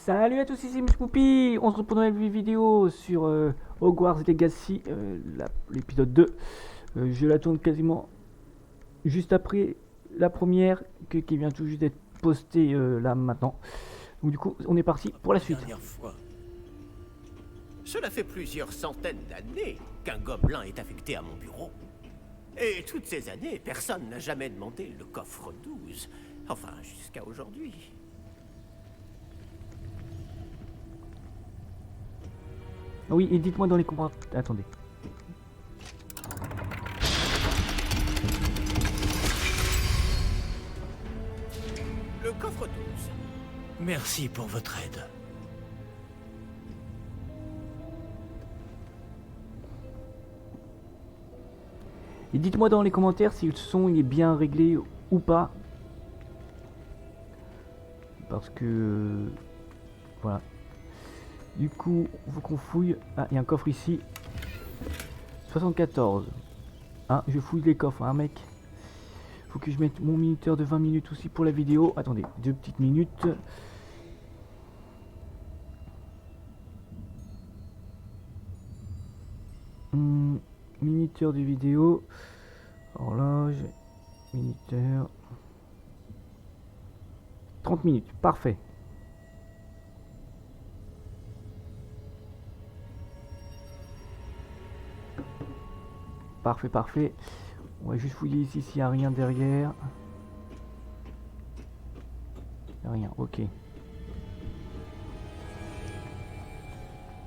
Salut à tous, ici Miss Poupie. On se retrouve dans une nouvelle vidéo sur Hogwarts Legacy, l'épisode 2. Je la tourne quasiment juste après la première qui vient tout juste d'être postée là maintenant. Donc du coup, on est parti pour la suite. Dernière fois. Cela fait plusieurs centaines d'années qu'un gobelin est affecté à mon bureau. Et toutes ces années, personne n'a jamais demandé le coffre 12. Enfin, jusqu'à aujourd'hui. Oui, et dites-moi dans les commentaires. Attendez. Le coffre 12. Merci pour votre aide. Et dites-moi dans les commentaires si le son il est bien réglé ou pas. Parce que... voilà. Du coup, il faut qu'on fouille. Ah, il y a un coffre ici. 74. Ah, je fouille les coffres, hein, mec. Faut que je mette mon minuteur de 20 minutes aussi pour la vidéo. Attendez, 2 petites minutes. Minuteur de vidéo. Horloge. Minuteur. 30 minutes, parfait. Parfait, parfait. On va juste fouiller ici s'il n'y a rien derrière. Il n'y a rien, ok.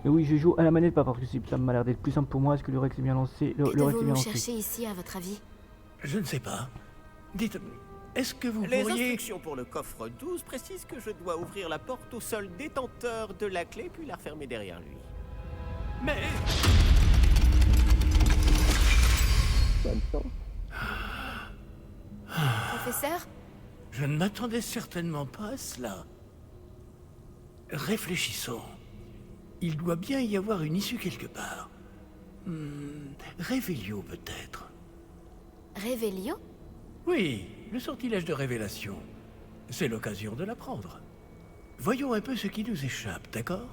Mais oui, je joue à la manette, pas parce que ça m'a l'air d'être plus simple pour moi. Est-ce que le Rex est bien lancé? Le Rex est bien Devons-nous lancé. chercher ici, à votre avis? Je ne sais pas. Dites, est-ce que vous Les pourriez... instructions pour le coffre 12 précisent que je dois ouvrir la porte au seul détenteur de la clé puis la refermer derrière lui. Mais... Professeur? Je ne m'attendais certainement pas à cela. Réfléchissons. Il doit bien y avoir une issue quelque part. Révélio peut-être. Révélio? Oui, le sortilège de révélation. C'est l'occasion de l'apprendre. Voyons un peu ce qui nous échappe, d'accord?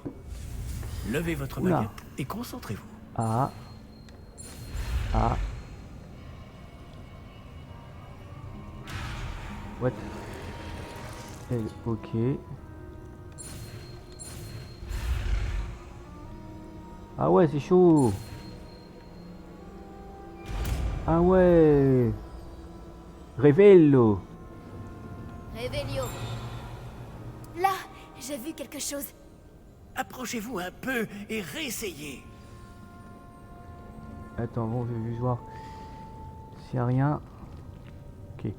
Levez votre Oula. baguette et concentrez-vous. Ah. Ah. What? Ok. Ah ouais, c'est chaud. Ah ouais. Révélo. Révélio. Là, j'ai vu quelque chose. Approchez-vous un peu et réessayez. Attends, bon, je vais juste voir s'il n'y a rien. Ok.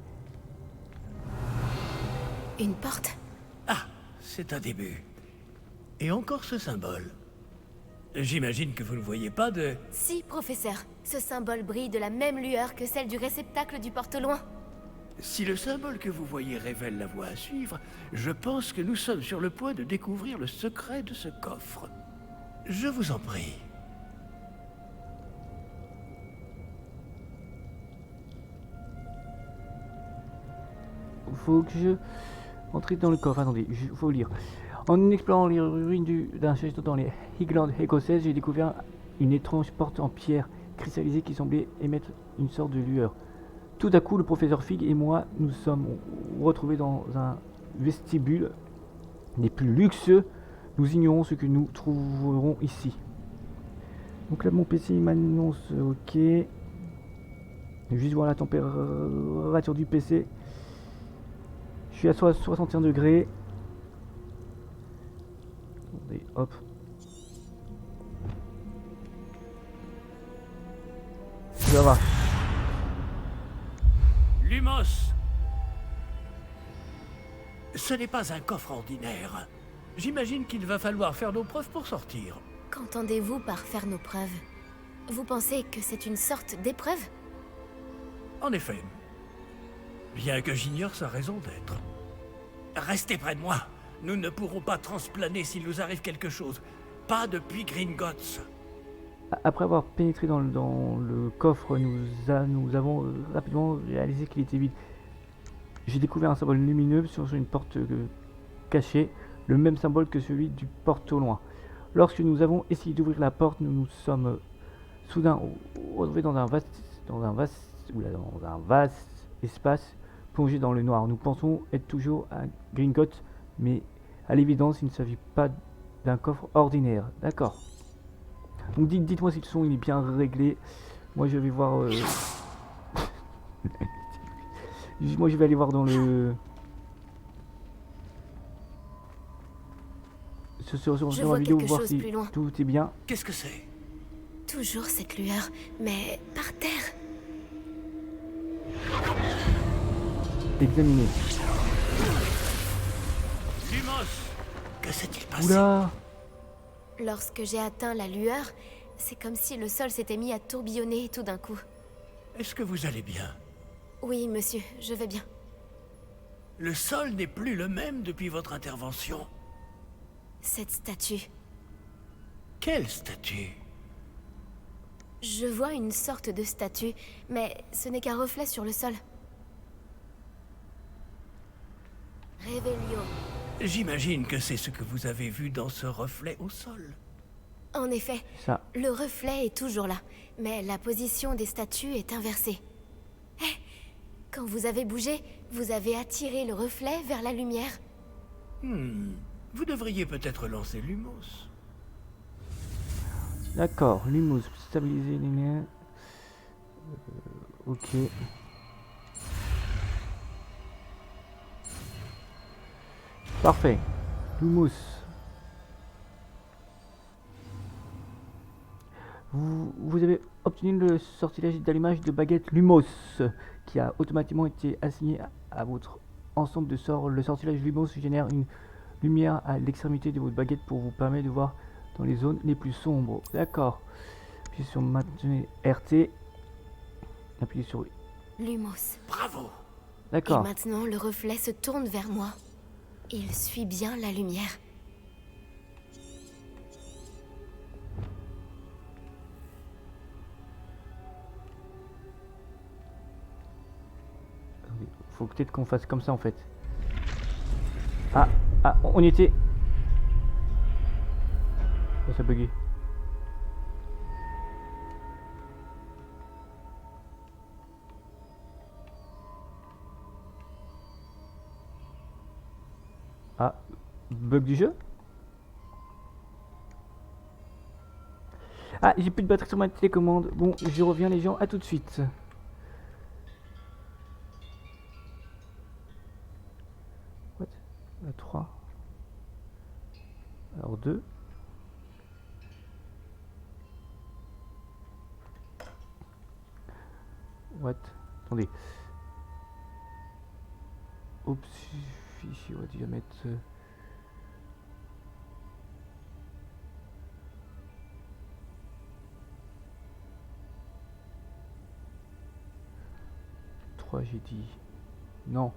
Une porte? Ah, c'est un début. Et encore ce symbole. J'imagine que vous ne voyez pas de... Si, professeur. Ce symbole brille de la même lueur que celle du réceptacle du porte-loin. Si le symbole que vous voyez révèle la voie à suivre, je pense que nous sommes sur le point de découvrir le secret de ce coffre. Je vous en prie. Faut que je entre dans le coffre. Attendez, il faut lire. En explorant les ruines d'un château dans les Highlands écossaises, j'ai découvert une étrange porte en pierre cristallisée qui semblait émettre une sorte de lueur. Tout à coup, le professeur Fig et moi nous sommes retrouvés dans un vestibule des plus luxueux. Nous ignorons ce que nous trouverons ici. Donc là, mon PC m'annonce OK. Je vais juste voir la température du PC. Je suis à 61 degrés. Attendez, hop. Ça va. Lumos! Ce n'est pas un coffre ordinaire. J'imagine qu'il va falloir faire nos preuves pour sortir. Qu'entendez-vous par faire nos preuves? Vous pensez que c'est une sorte d'épreuve? En effet. Bien que j'ignore sa raison d'être. Restez près de moi. Nous ne pourrons pas transplaner s'il nous arrive quelque chose. Pas depuis Gringotts. Après avoir pénétré dans le coffre, nous avons rapidement réalisé qu'il était vide. J'ai découvert un symbole lumineux sur une porte cachée. le même symbole que celui du porte au loin. Lorsque nous avons essayé d'ouvrir la porte, nous nous sommes soudain retrouvés dans un vaste espace plongé dans le noir. Nous pensons être toujours à Gringotts, mais à l'évidence, il ne s'agit pas d'un coffre ordinaire. D'accord. Donc dites-moi si le son il est bien réglé. Moi je vais voir... Moi je vais aller voir dans le... sur Je la vois vidéo, quelque voir chose si plus loin. tout est bien. Qu'est-ce que c'est? Toujours cette lueur, mais par terre. Examiner. Lumos! Que s'est-il passé? Oula! Lorsque j'ai atteint la lueur, c'est comme si le sol s'était mis à tourbillonner tout d'un coup. Est-ce que vous allez bien? Oui, monsieur, je vais bien. Le sol n'est plus le même depuis votre intervention. Cette statue. Quelle statue? Je vois une sorte de statue, mais ce n'est qu'un reflet sur le sol. Révélio. J'imagine que c'est ce que vous avez vu dans ce reflet au sol. En effet, Ça. le reflet est toujours là, mais la position des statues est inversée. Hé! Quand vous avez bougé, vous avez attiré le reflet vers la lumière. Vous devriez peut-être lancer Lumos. D'accord, Lumos, stabiliser les liens. Ok. Parfait. Lumos. Vous avez obtenu le sortilège d'allumage de baguette Lumos, qui a automatiquement été assigné à votre ensemble de sorts. Le sortilège Lumos génère une lumière à l'extrémité de votre baguette pour vous permettre de voir dans les zones les plus sombres. D'accord. Puis sur maintenir RT. Appuyez sur Lumos. Bravo! Et D'accord. maintenant, le reflet se tourne vers moi. Il suit bien la lumière. Faut peut-être qu'on fasse comme ça en fait. Ah, on y était. Oh, ça a bugué. Ah, bug du jeu. Ah, j'ai plus de batterie sur ma télécommande. Bon, je reviens les gens, à tout de suite. What? 3. Alors 2. What? Attendez. Oups, fichier, on va déjà mettre... j'ai dit. Non.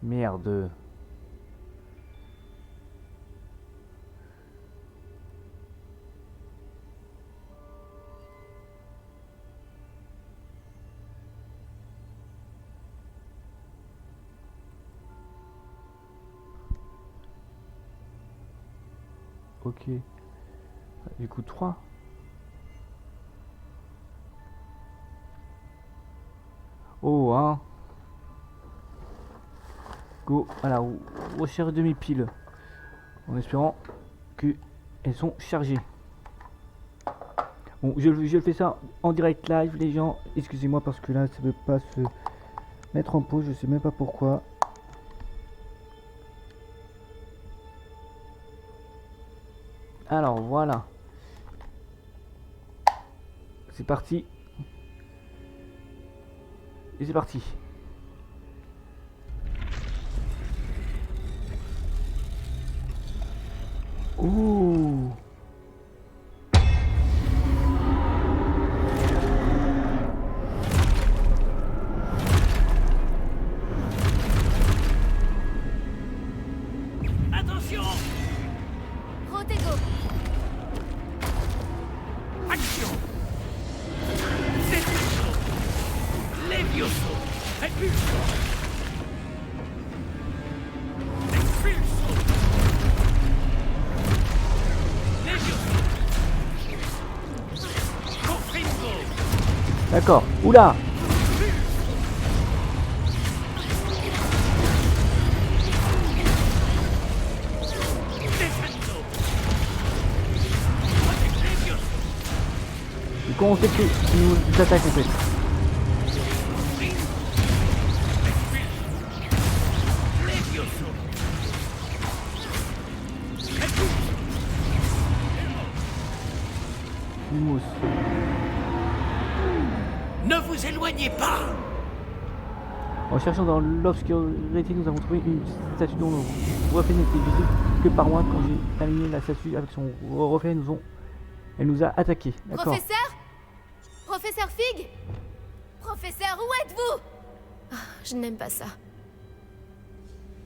Merde. Ok. Du coup 3. Oh, hein. Go. Voilà, recherche de mes piles. En espérant qu'elles sont chargées. Bon, je fais ça en direct live, les gens. Excusez-moi parce que là, ça ne veut pas se mettre en pause. Je sais même pas pourquoi. Alors, voilà. C'est parti. Et c'est parti. Ouh. Attention! Protego. Action! Destruction! Levioso! Repulso! Expulso! D'accord. Oula. Du coup, on sait qu'ils nous attaquent en fait. Lumos. Ne vous éloignez pas! En cherchant dans l'obscurité, nous avons trouvé une statue dont le reflet n'était visible que par moi. Quand j'ai aligné la statue avec son reflet, elle nous a attaqués. D'accord. Professeur? Professeur Fig? Professeur, où êtes-vous? Ah, je n'aime pas ça.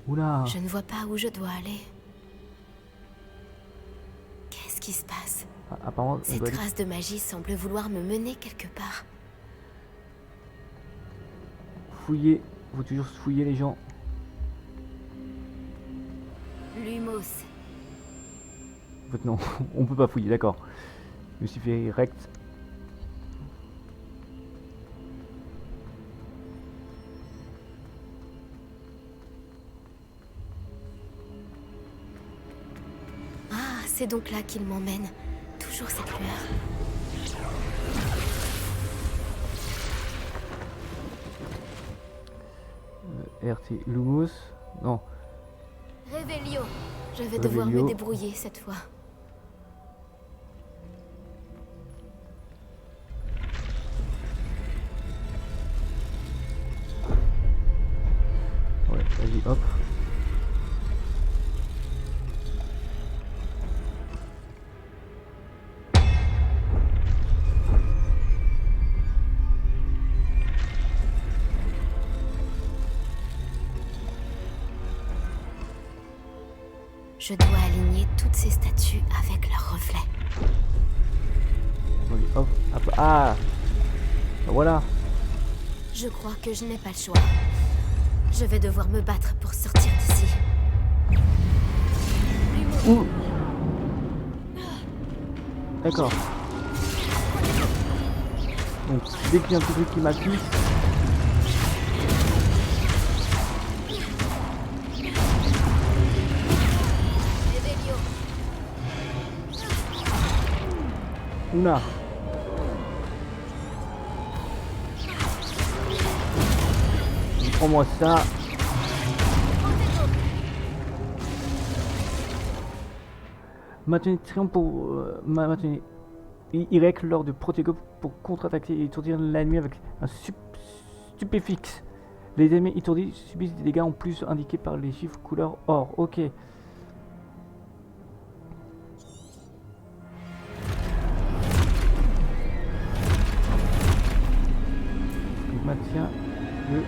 Oula. Je ne vois pas où je dois aller. Qu'est-ce qui se passe? Apparemment, on Cette doit aller- trace de magie semble vouloir me mener quelque part. fouiller. Faut toujours fouiller les gens. Lumos. En fait, non, on peut pas fouiller, d'accord. Je me suis fait rect. Ah, c'est donc là qu'il m'emmène. Toujours cette lueur. RT Lumos. Non. Revelio. Je vais devoir Revelio. me débrouiller cette fois. Ouais, vas-y, hop. Je dois aligner toutes ces statues avec leurs reflets. Vas-y, hop, hop. Ah, voilà. Je crois que je n'ai pas le choix. Je vais devoir me battre pour sortir d'ici. Ouh. D'accord. Donc, dès qu'il y a un petit truc qui m'appuie. Revelio. Oula. Prends-moi ça. Maintenez triomphe pour maintenez Y lors de Protego pour contre-attaquer et étourdir l'ennemi avec un stupéfixe. Les ennemis étourdis subissent des dégâts en plus indiqués par les chiffres couleur or. Ok. Je maintiens le.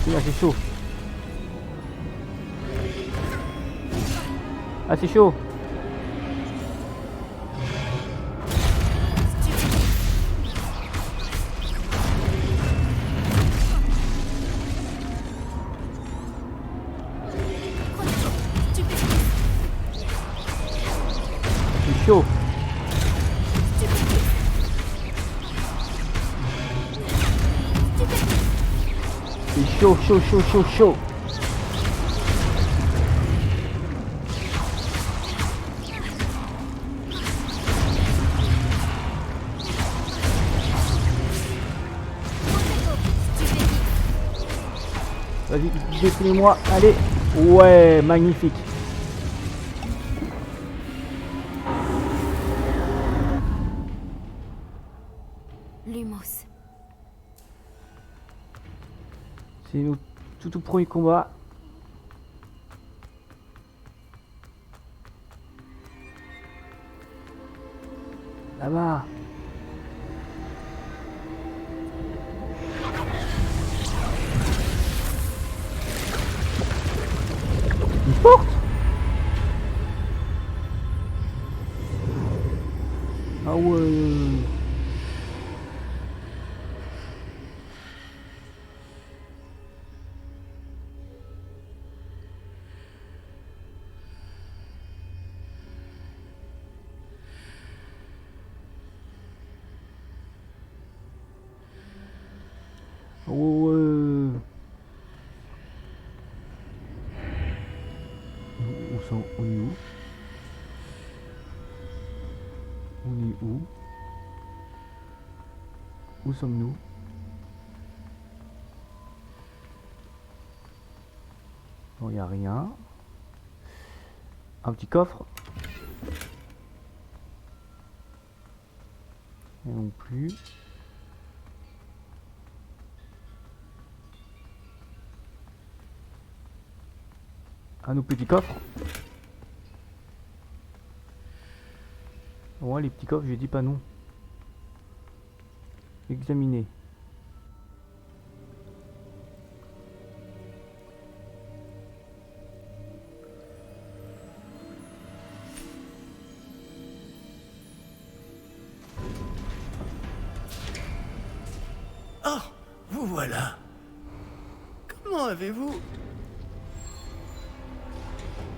Là, c'est chaud. Ah, c'est chaud. C'est chaud. C'est chaud, chaud, chaud, chaud, chaud. Vas-y, détruisez-moi. Allez. Ouais, magnifique. Lumos. C'est notre tout premier combat. Là-bas. Une porte. Ah ouais. Oh, on est où? On est où? Où sommes-nous? Bon, il n'y a rien. Un petit coffre. Et non plus. Un autre petit coffre. Ouais, les petits coffres, j'ai dit pas non. Examiner. Oh, vous voilà. Comment avez-vous...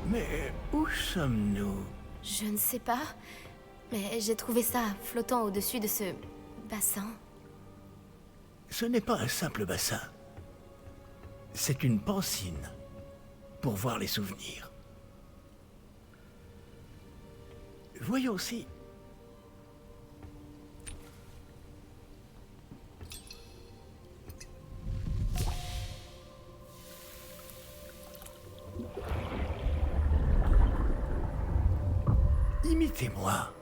Mais où sommes-nous? Je ne sais pas, mais j'ai trouvé ça flottant au-dessus de ce bassin. Ce n'est pas un simple bassin. C'est une pancine pour voir les souvenirs. Voyons aussi. Imitez-moi.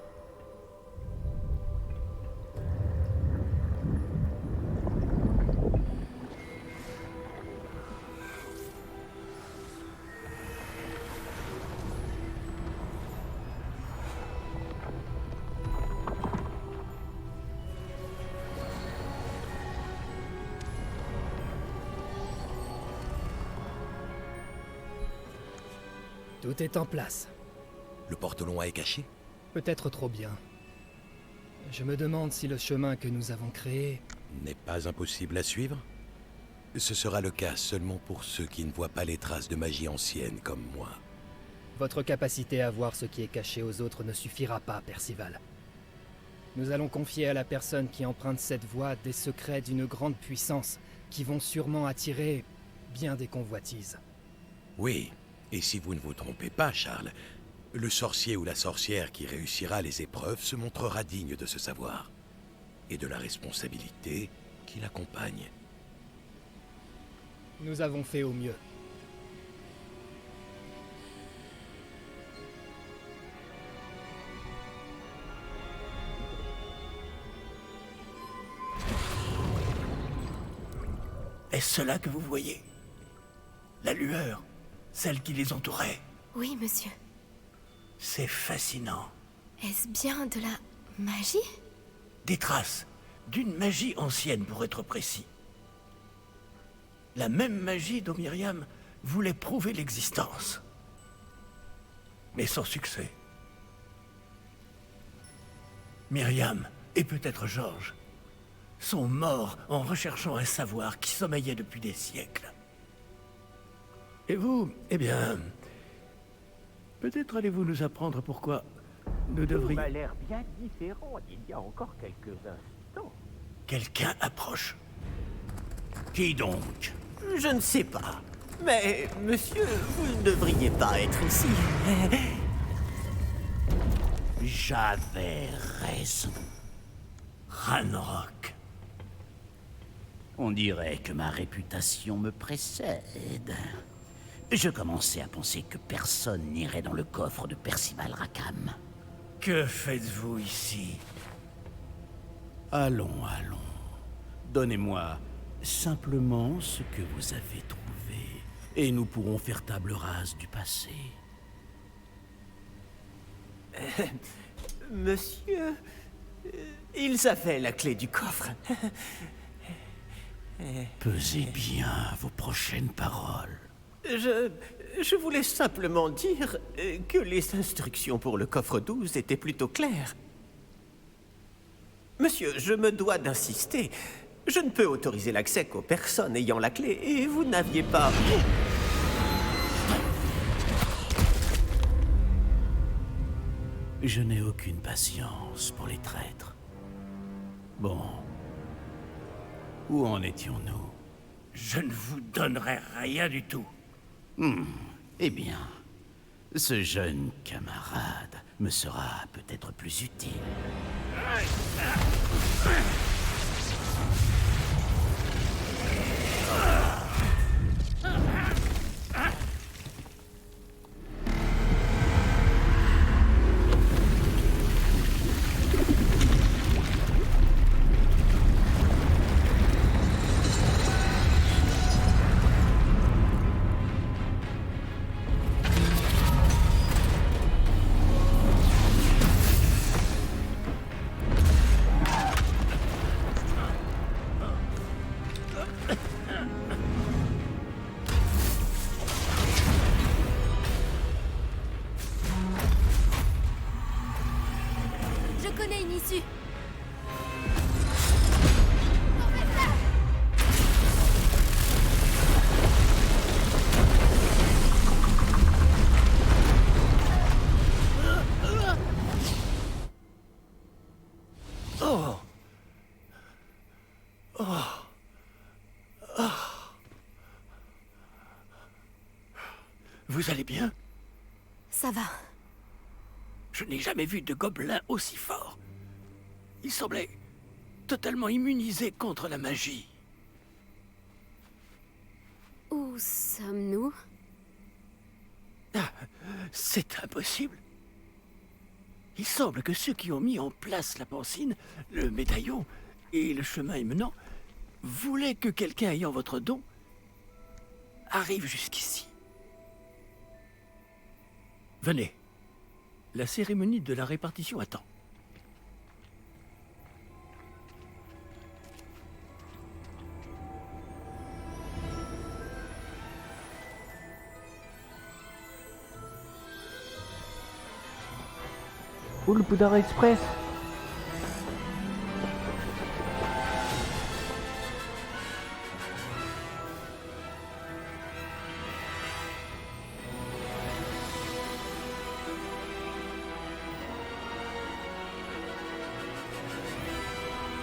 Tout est en place. Le porte-long est caché? Peut-être trop bien. Je me demande si le chemin que nous avons créé... N'est pas impossible à suivre? Ce sera le cas seulement pour ceux qui ne voient pas les traces de magie ancienne comme moi. Votre capacité à voir ce qui est caché aux autres ne suffira pas, Percival. Nous allons confier à la personne qui emprunte cette voie des secrets d'une grande puissance qui vont sûrement attirer bien des convoitises. Oui, et si vous ne vous trompez pas, Charles, le sorcier ou la sorcière qui réussira les épreuves se montrera digne de ce savoir et de la responsabilité qui l'accompagne. Nous avons fait au mieux. Est-ce cela que vous voyez? La lueur, celle qui les entourait. Oui, monsieur. C'est fascinant. Est-ce bien de la magie? Des traces d'une magie ancienne, pour être précis. La même magie dont Myriam voulait prouver l'existence. Mais sans succès. Myriam, et peut-être Georges, sont morts en recherchant un savoir qui sommeillait depuis des siècles. Et vous, eh bien... Peut-être allez-vous nous apprendre pourquoi nous devrions... Tout m'a l'air bien différent d'il y a encore quelques instants. Quelqu'un approche. Qui donc? Je ne sais pas. Mais, monsieur, vous ne devriez pas être ici. J'avais raison. Ranrock. On dirait que ma réputation me précède. Je commençais à penser que personne n'irait dans le coffre de Percival Rackham. Que faites-vous ici? Allons, allons. Donnez-moi simplement ce que vous avez trouvé, et nous pourrons faire table rase du passé. Monsieur, ils avaient la clé du coffre. Pesez bien vos prochaines paroles. Je voulais simplement dire que les instructions pour le coffre 12 étaient plutôt claires. Monsieur, je me dois d'insister. Je ne peux autoriser l'accès qu'aux personnes ayant la clé, et vous n'aviez pas... Je n'ai aucune patience pour les traîtres. Bon. Où en étions-nous? Je ne vous donnerai rien du tout. Eh bien, ce jeune camarade me sera peut-être plus utile. Je connais une issue. Oh. Vous allez bien? Ça va. Je n'ai jamais vu de gobelin aussi fort. Il semblait totalement immunisé contre la magie. Où sommes-nous? C'est impossible. Il semble que ceux qui ont mis en place la pancine, le médaillon et le chemin émenant voulaient que quelqu'un ayant votre don arrive jusqu'ici. Venez. La cérémonie de la répartition attend. Oh, le Poudlard Express!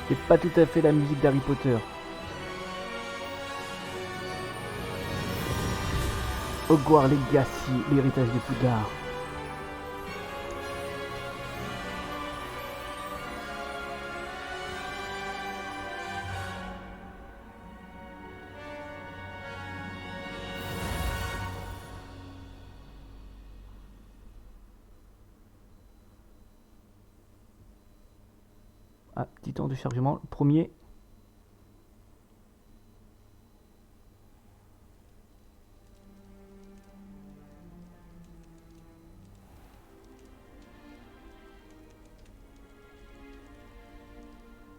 C'est pas tout à fait la musique d'Harry Potter. Hogwarts Legacy, l'héritage de Poudlard. Ah, petit temps de chargement. Le premier.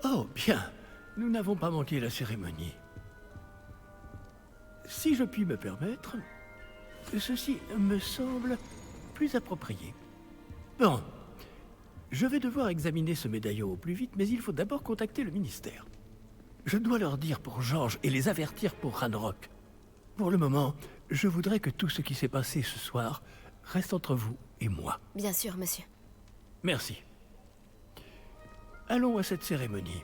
Oh, bien. Nous n'avons pas manqué la cérémonie. Si je puis me permettre, ceci me semble plus approprié. Bon. Je vais devoir examiner ce médaillon au plus vite, mais il faut d'abord contacter le ministère. Je dois leur dire pour Georges et les avertir pour Ranrock. Pour le moment, je voudrais que tout ce qui s'est passé ce soir reste entre vous et moi. Bien sûr, monsieur. Merci. Allons à cette cérémonie.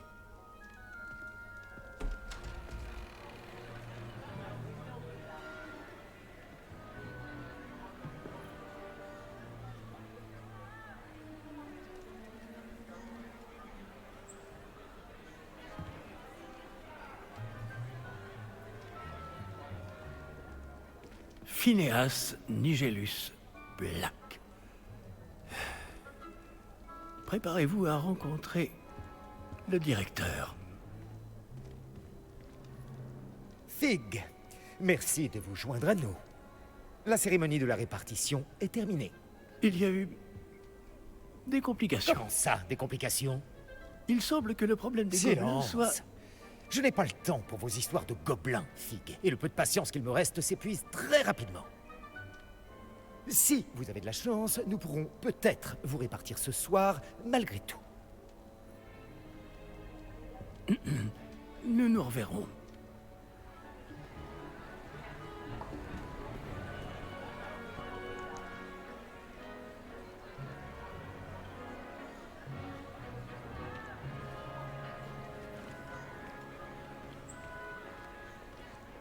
Phineas Nigellus Black. Préparez-vous à rencontrer le directeur. Fig, merci de vous joindre à nous. La cérémonie de la répartition est terminée. Il y a eu des complications. Comment ça, des complications? Il semble que le problème des gobelins Silence. soit... Je n'ai pas le temps pour vos histoires de gobelins, Fig, et le peu de patience qu'il me reste s'épuise très rapidement. Si vous avez de la chance, nous pourrons peut-être vous répartir ce soir, malgré tout. Nous nous reverrons.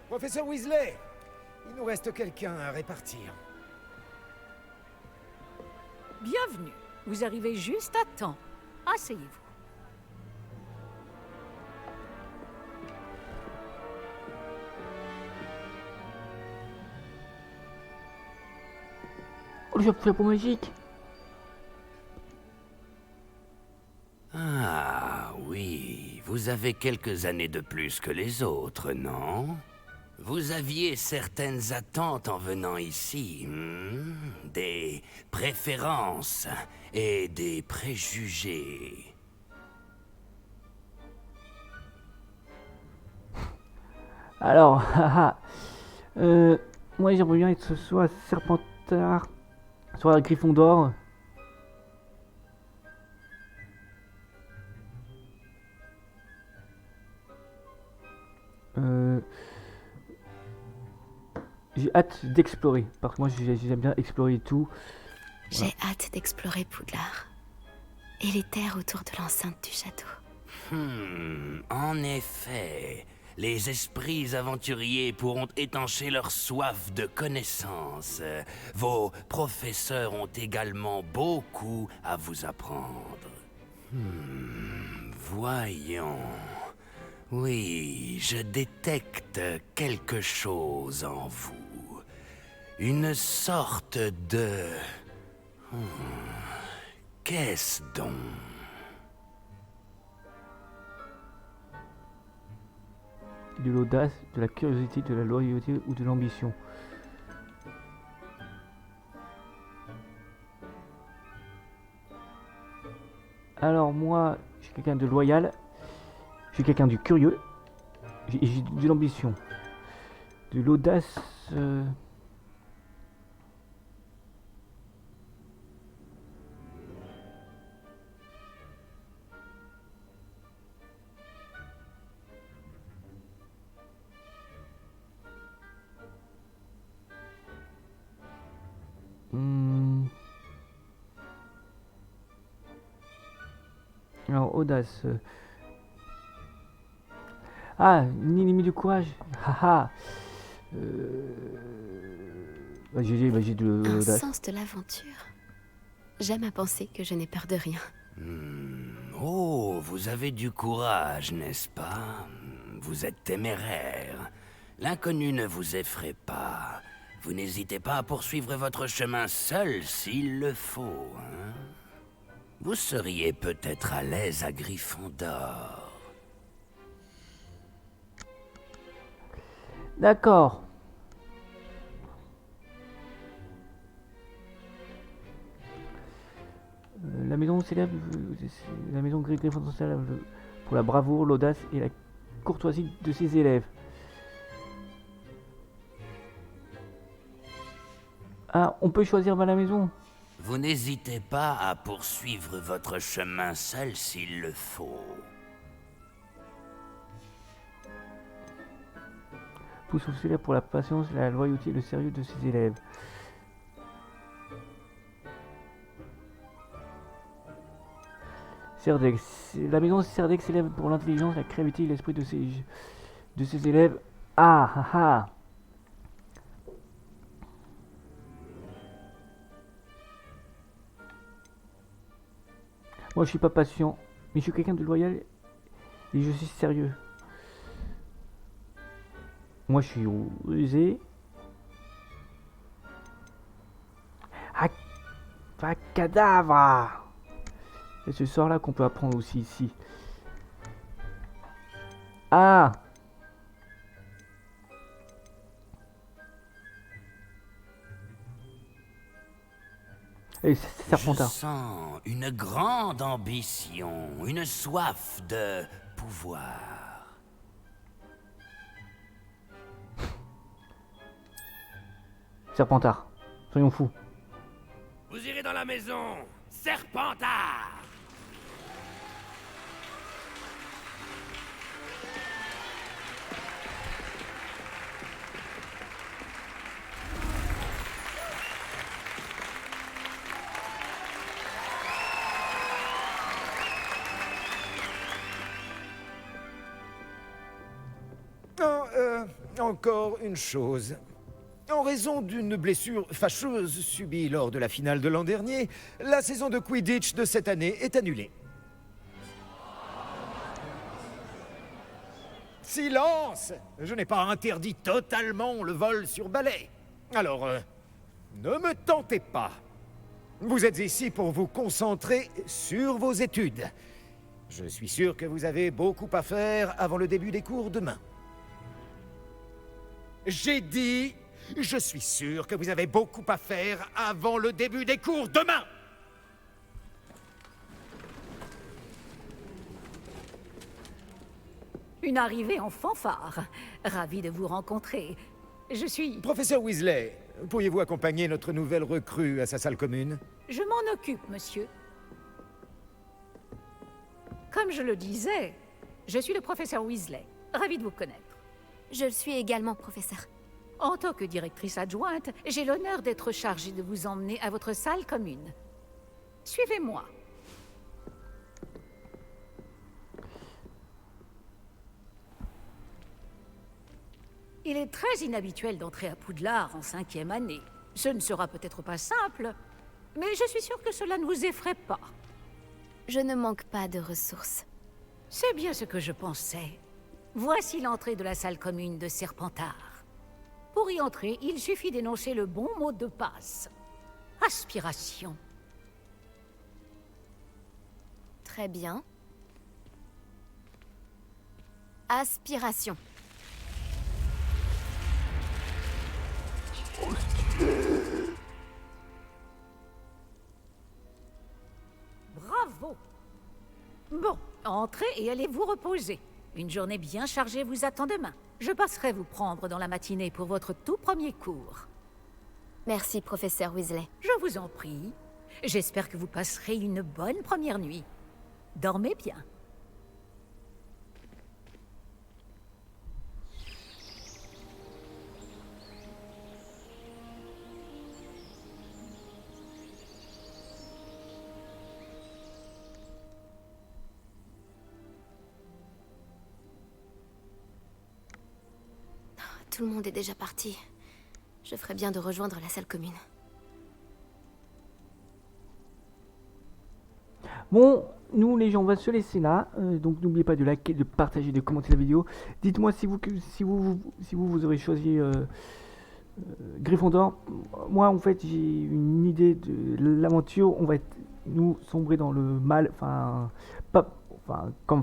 Professeur Weasley, il nous reste quelqu'un à répartir. Bienvenue. Vous arrivez juste à temps. Asseyez-vous. Oh, le chapeau magique. Ah oui, vous avez quelques années de plus que les autres, non? Vous aviez certaines attentes en venant ici, des préférences et des préjugés. Alors, moi j'aimerais bien être soit Serpentard, soit Gryffondor. J'ai hâte d'explorer, parce que moi j'aime bien explorer tout. J'ai hâte d'explorer Poudlard et les terres autour de l'enceinte du château. En effet, les esprits aventuriers pourront étancher leur soif de connaissances. Vos professeurs ont également beaucoup à vous apprendre. Voyons. Oui, je détecte quelque chose en vous. Une sorte de... Qu'est-ce donc? De l'audace, de la curiosité, de la loyauté ou de l'ambition. Alors moi, je suis quelqu'un de loyal, je suis quelqu'un de curieux, j'ai de l'ambition, de l'audace. Alors, audace. Ah, une ennemi du courage. Haha. J'ai de Un l'audace. sens de l'aventure. J'aime à penser que je n'ai peur de rien. Oh, vous avez du courage, n'est-ce pas? Vous êtes téméraire. L'inconnu ne vous effraie pas. Vous n'hésitez pas à poursuivre votre chemin seul s'il le faut, hein? Vous seriez peut-être à l'aise à Gryffondor. D'accord. La maison célèbre, la maison Gryffondor célèbre pour la bravoure, l'audace et la courtoisie de ses élèves. Ah, on peut choisir à la maison. Vous n'hésitez pas à poursuivre votre chemin seul s'il le faut. Pousse célèbre pour la patience, la loyauté et le sérieux de ses élèves. Cerdex. La maison Cerdex célèbre pour l'intelligence, la créativité et l'esprit de ses élèves. Ah, ah, ah. Moi, je suis pas patient, mais je suis quelqu'un de loyal et je suis sérieux. Moi, je suis rusé. Ah, cadavre! Et ce sort là qu'on peut apprendre aussi ici. Ah! Et Serpentard. Je sens une grande ambition, une soif de pouvoir. Serpentard. Soyons fous. Vous irez dans la maison, Serpentard! Encore une chose. En raison d'une blessure fâcheuse subie lors de la finale de l'an dernier, la saison de Quidditch de cette année est annulée. Silence! Je n'ai pas interdit totalement le vol sur balai. Alors, ne me tentez pas. Vous êtes ici pour vous concentrer sur vos études. Je suis sûr que vous avez beaucoup à faire avant le début des cours demain. J'ai dit, je suis sûr que vous avez beaucoup à faire avant le début des cours demain. Une arrivée en fanfare. Ravi de vous rencontrer. Je suis... Professeur Weasley, pourriez-vous accompagner notre nouvelle recrue à sa salle commune? Je m'en occupe, monsieur. Comme je le disais, je suis le professeur Weasley. Ravi de vous connaître. Je le suis également, professeur. En tant que directrice adjointe, j'ai l'honneur d'être chargée de vous emmener à votre salle commune. Suivez-moi. Il est très inhabituel d'entrer à Poudlard en 5e année. Ce ne sera peut-être pas simple, mais je suis sûre que cela ne vous effraie pas. Je ne manque pas de ressources. C'est bien ce que je pensais. Voici l'entrée de la salle commune de Serpentard. Pour y entrer, il suffit d'énoncer le bon mot de passe. Aspiration. Très bien. Aspiration. Bravo! Bon, entrez et allez vous reposer. Une journée bien chargée vous attend demain. Je passerai vous prendre dans la matinée pour votre tout premier cours. Merci, professeur Weasley. Je vous en prie. J'espère que vous passerez une bonne première nuit. Dormez bien. Tout le monde est déjà parti. Je ferais bien de rejoindre la salle commune. Bon, nous les gens, on va se laisser là. Donc n'oubliez pas de liker, de partager, de commenter la vidéo. Dites-moi si vous aurez choisi Gryffondor. Moi, en fait, j'ai une idée de l'aventure. On va nous sombrer dans le mal. Enfin, pas comme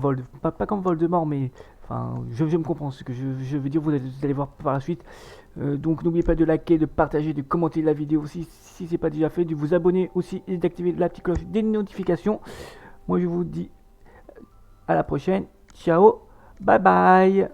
Voldemort, mais enfin, je me comprends ce que je veux dire. Vous allez voir par la suite. Donc n'oubliez pas de liker, de partager, de commenter la vidéo aussi si c'est pas déjà fait, de vous abonner aussi et d'activer la petite cloche des notifications. Moi je vous dis à la prochaine. Ciao, bye bye.